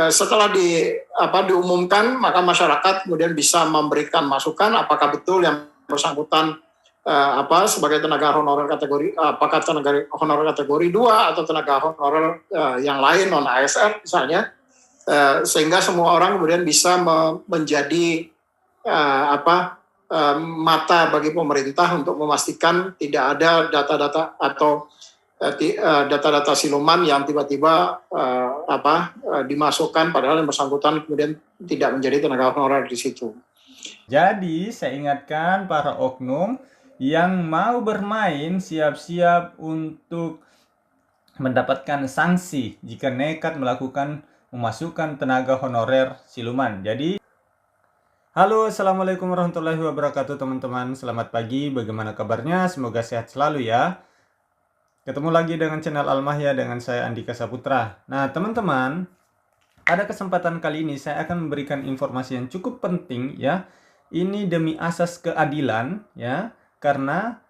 setelah diumumkan, maka masyarakat kemudian bisa memberikan masukan apakah betul yang bersangkutan sebagai tenaga honorer kategori, apakah tenaga honorer kategori 2 atau tenaga honorer yang lain non ASN misalnya, sehingga semua orang kemudian bisa menjadi mata bagi pemerintah untuk memastikan tidak ada data-data atau data-data siluman yang tiba-tiba dimasukkan padahal yang bersangkutan kemudian tidak menjadi tenaga honorer di situ. Jadi saya ingatkan para oknum yang mau bermain siap-siap untuk mendapatkan sanksi jika nekat memasukkan tenaga honorer siluman. Jadi halo, assalamualaikum warahmatullahi wabarakatuh teman-teman. Selamat pagi, bagaimana kabarnya? Semoga sehat selalu ya. Ketemu lagi dengan channel Almahya dengan saya Andika Saputra. Nah teman-teman, pada kesempatan kali ini saya akan memberikan informasi yang cukup penting ya. Ini demi asas keadilan ya, karena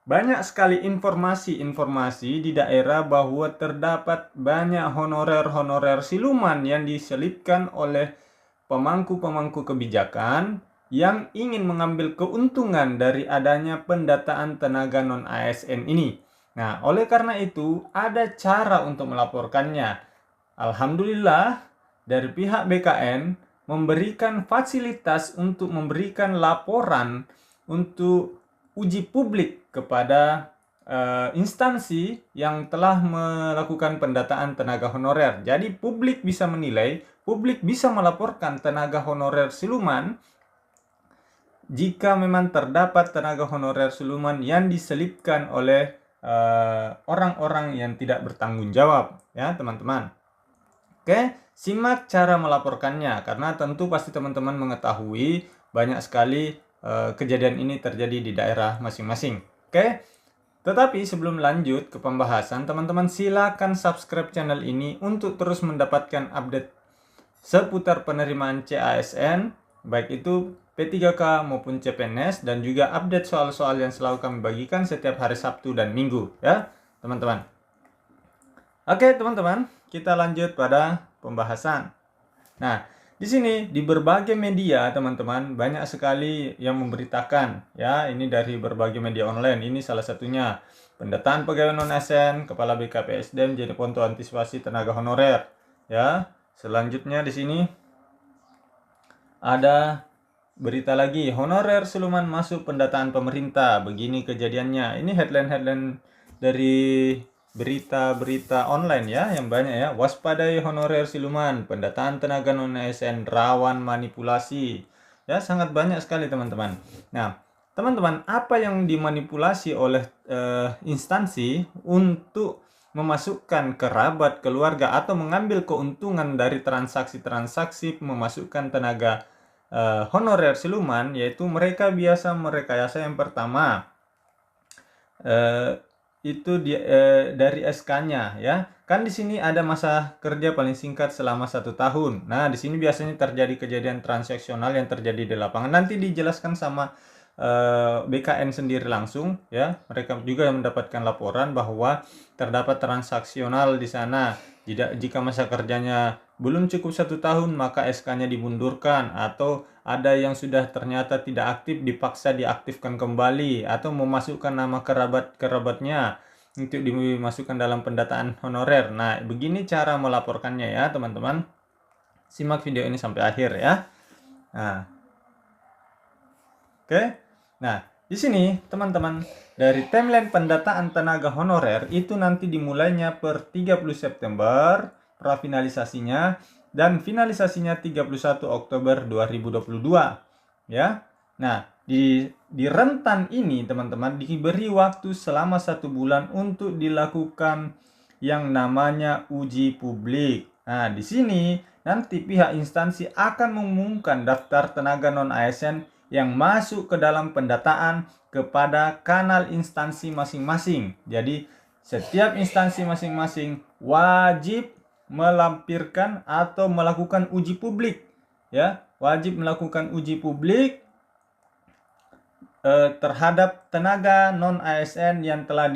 banyak sekali informasi-informasi di daerah bahwa terdapat banyak honorer-honorer siluman yang diselipkan oleh pemangku-pemangku kebijakan yang ingin mengambil keuntungan dari adanya pendataan tenaga non-ASN ini. Nah, oleh karena itu ada cara untuk melaporkannya. Alhamdulillah dari pihak BKN memberikan fasilitas untuk memberikan laporan untuk uji publik kepada instansi yang telah melakukan pendataan tenaga honorer. Jadi publik bisa menilai, publik bisa melaporkan tenaga honorer siluman jika memang terdapat tenaga honorer siluman yang diselipkan oleh orang-orang yang tidak bertanggung jawab ya teman-teman. Oke, simak cara melaporkannya karena tentu pasti teman-teman mengetahui banyak sekali kejadian ini terjadi di daerah masing-masing. Oke, tetapi sebelum lanjut ke pembahasan, teman-teman silakan subscribe channel ini untuk terus mendapatkan update seputar penerimaan CASN, baik itu P3K maupun CPNS, dan juga update soal-soal yang selalu kami bagikan setiap hari Sabtu dan Minggu ya teman-teman. Oke teman-teman, kita lanjut pada pembahasan. Nah, di sini di berbagai media teman-teman banyak sekali yang memberitakan ya, ini dari berbagai media online. Ini salah satunya pendataan pegawai non-ASN, Kepala BKPSDM jadi Ponto antisipasi tenaga honorer ya. Selanjutnya di sini ada berita lagi, honorer siluman masuk pendataan pemerintah. Begini kejadiannya. Ini headline-headline dari berita-berita online ya, yang banyak ya. Waspadai honorer siluman, pendataan tenaga non-ASN rawan manipulasi. Ya, sangat banyak sekali teman-teman. Nah, teman-teman, apa yang dimanipulasi oleh instansi untuk memasukkan kerabat, keluarga, atau mengambil keuntungan dari transaksi-transaksi memasukkan tenaga honorer siluman, yaitu mereka biasa merekayasa yang pertama itu dari SK-nya ya. Kan di sini ada masa kerja paling singkat selama 1 tahun. Nah, di sini biasanya terjadi kejadian transaksional yang terjadi di lapangan. Nanti dijelaskan sama BKN sendiri langsung ya. Mereka juga mendapatkan laporan bahwa terdapat transaksional di sana. Jika masa kerjanya belum cukup 1 tahun, maka SK-nya dimundurkan, atau ada yang sudah ternyata tidak aktif dipaksa diaktifkan kembali, atau memasukkan nama kerabat-kerabatnya untuk dimasukkan dalam pendataan honorer. Nah, begini cara melaporkannya ya teman-teman. Simak video ini sampai akhir ya. Nah, oke. Nah, di sini teman-teman, dari timeline pendataan tenaga honorer itu nanti dimulainya per 30 September, prafinalisasinya, dan finalisasinya 31 Oktober 2022 ya. Nah, di rentan ini teman-teman diberi waktu selama 1 bulan untuk dilakukan yang namanya uji publik. Nah, di sini nanti pihak instansi akan mengumumkan daftar tenaga non-ASN yang masuk ke dalam pendataan kepada kanal instansi masing-masing. Jadi setiap instansi masing-masing wajib melampirkan atau melakukan uji publik ya, wajib melakukan uji publik terhadap tenaga non-ASN yang telah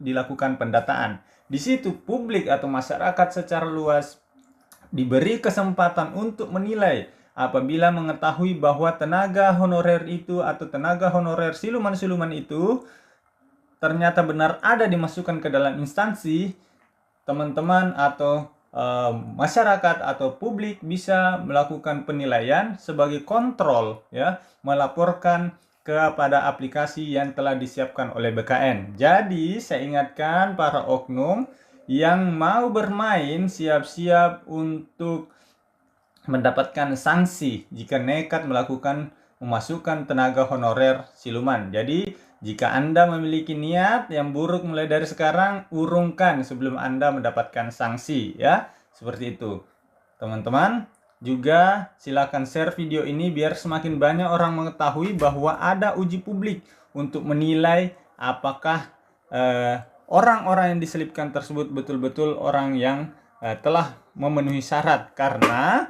dilakukan pendataan. Di situ publik atau masyarakat secara luas diberi kesempatan untuk menilai apabila mengetahui bahwa tenaga honorer itu atau tenaga honorer siluman-siluman itu ternyata benar ada dimasukkan ke dalam instansi, teman-teman atau masyarakat atau publik bisa melakukan penilaian sebagai kontrol, ya, melaporkan kepada aplikasi yang telah disiapkan oleh BKN. Jadi saya ingatkan para oknum yang mau bermain, siap-siap untuk mendapatkan sanksi jika nekat memasukkan tenaga honorer siluman. Jadi jika Anda memiliki niat yang buruk mulai dari sekarang, urungkan sebelum Anda mendapatkan sanksi, ya. Seperti itu. Teman-teman, juga silakan share video ini biar semakin banyak orang mengetahui bahwa ada uji publik untuk menilai apakah orang-orang yang diselipkan tersebut betul-betul orang yang telah memenuhi syarat, karena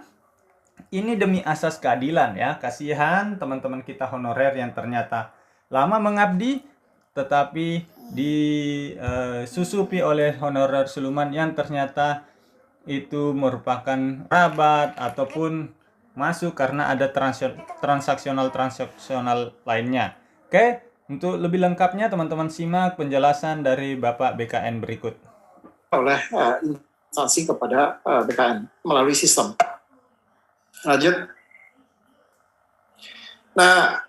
ini demi asas keadilan, ya. Kasihan teman-teman kita honorer yang ternyata lama mengabdi tetapi disusupi oleh honorer siluman yang ternyata itu merupakan rabat ataupun masuk karena ada transaksional lainnya. Oke, untuk lebih lengkapnya teman-teman simak penjelasan dari Bapak BKN berikut. Oleh instansi kepada BKN melalui sistem. Lanjut. Nah,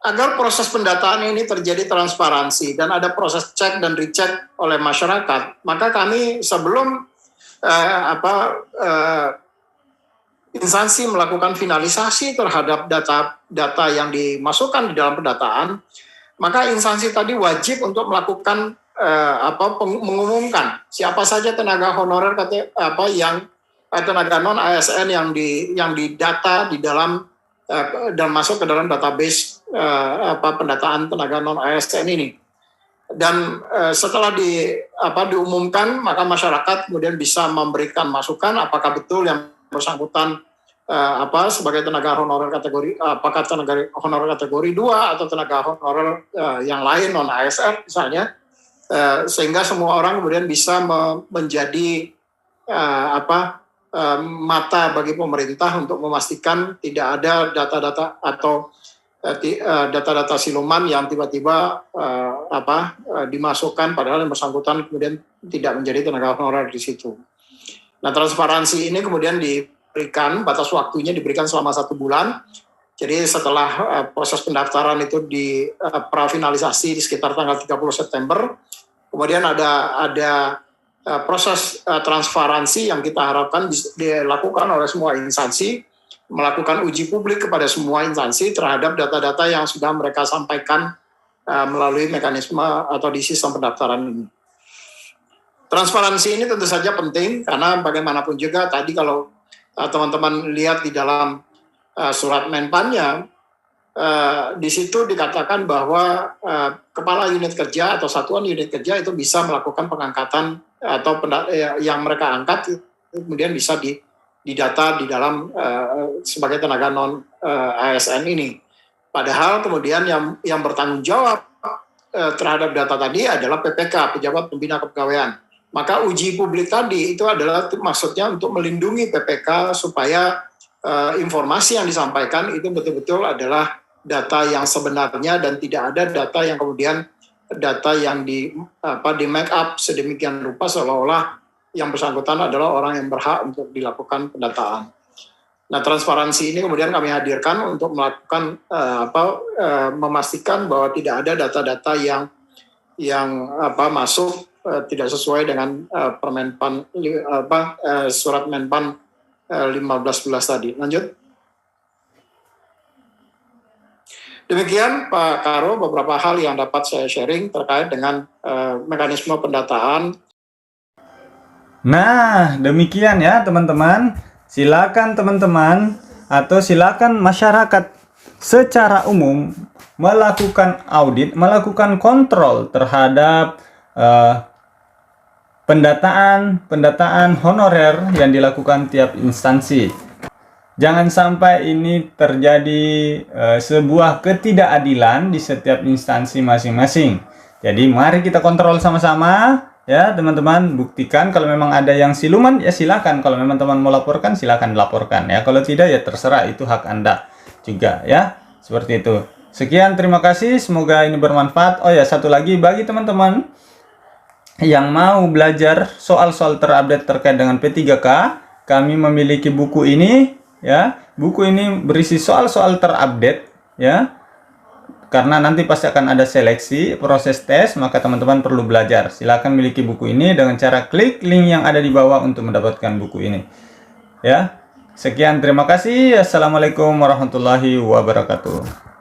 agar proses pendataan ini terjadi transparansi dan ada proses cek dan recheck oleh masyarakat, maka kami sebelum instansi melakukan finalisasi terhadap data yang dimasukkan di dalam pendataan, maka instansi tadi wajib untuk melakukan mengumumkan siapa saja tenaga honorer tenaga non ASN yang didata di dalam dan masuk ke dalam database pendataan tenaga non ASN ini. Dan setelah diumumkan, maka masyarakat kemudian bisa memberikan masukan apakah betul yang bersangkutan sebagai tenaga honorer kategori apakah tenaga honorer kategori 2 atau tenaga honorer yang lain non ASN misalnya, sehingga semua orang kemudian bisa menjadi mata bagi pemerintah untuk memastikan tidak ada data-data atau data-data siluman yang tiba-tiba dimasukkan padahal yang bersangkutan kemudian tidak menjadi tenaga honorer di situ. Nah, transparansi ini kemudian diberikan, batas waktunya diberikan selama 1 bulan. Jadi setelah proses pendaftaran itu prafinalisasi di sekitar tanggal 30 September, kemudian ada proses transparansi yang kita harapkan dilakukan oleh semua instansi, melakukan uji publik kepada semua instansi terhadap data-data yang sudah mereka sampaikan melalui mekanisme atau di sistem pendaftaran ini. Transparansi ini tentu saja penting karena bagaimanapun juga tadi kalau teman-teman lihat di dalam surat Menpannya, di situ dikatakan bahwa kepala unit kerja atau satuan unit kerja itu bisa melakukan pengangkatan atau yang mereka angkat kemudian bisa didata di dalam sebagai tenaga non ASN ini. Padahal kemudian yang bertanggung jawab terhadap data tadi adalah PPK, Pejabat Pembina Kepegawaian. Maka uji publik tadi itu adalah maksudnya untuk melindungi PPK supaya informasi yang disampaikan itu betul-betul adalah data yang sebenarnya dan tidak ada data yang kemudian di make up sedemikian rupa seolah-olah yang bersangkutan adalah orang yang berhak untuk dilakukan pendataan. Nah, transparansi ini kemudian kami hadirkan untuk melakukan memastikan bahwa tidak ada data-data yang masuk tidak sesuai dengan surat Menpan 1511 tadi. Lanjut. Demikian Pak Karo beberapa hal yang dapat saya sharing terkait dengan mekanisme pendataan. Nah, demikian ya teman-teman. Silakan teman-teman atau silakan masyarakat secara umum melakukan audit, melakukan kontrol terhadap pendataan honorer yang dilakukan tiap instansi. Jangan sampai ini terjadi sebuah ketidakadilan di setiap instansi masing-masing. Jadi mari kita kontrol sama-sama Ya, teman-teman, buktikan. Kalau memang ada yang siluman, ya silakan. Kalau memang teman mau laporkan, silakan laporkan ya. Kalau tidak, ya terserah, itu hak Anda juga ya. Seperti itu. Sekian, terima kasih. Semoga ini bermanfaat. Oh ya, satu lagi bagi teman-teman yang mau belajar soal-soal terupdate terkait dengan P3K, kami memiliki buku ini ya. Buku ini berisi soal-soal terupdate ya. Karena nanti pasti akan ada seleksi, proses tes, maka teman-teman perlu belajar. Silakan miliki buku ini dengan cara klik link yang ada di bawah untuk mendapatkan buku ini. Ya. Sekian, terima kasih. Assalamualaikum warahmatullahi wabarakatuh.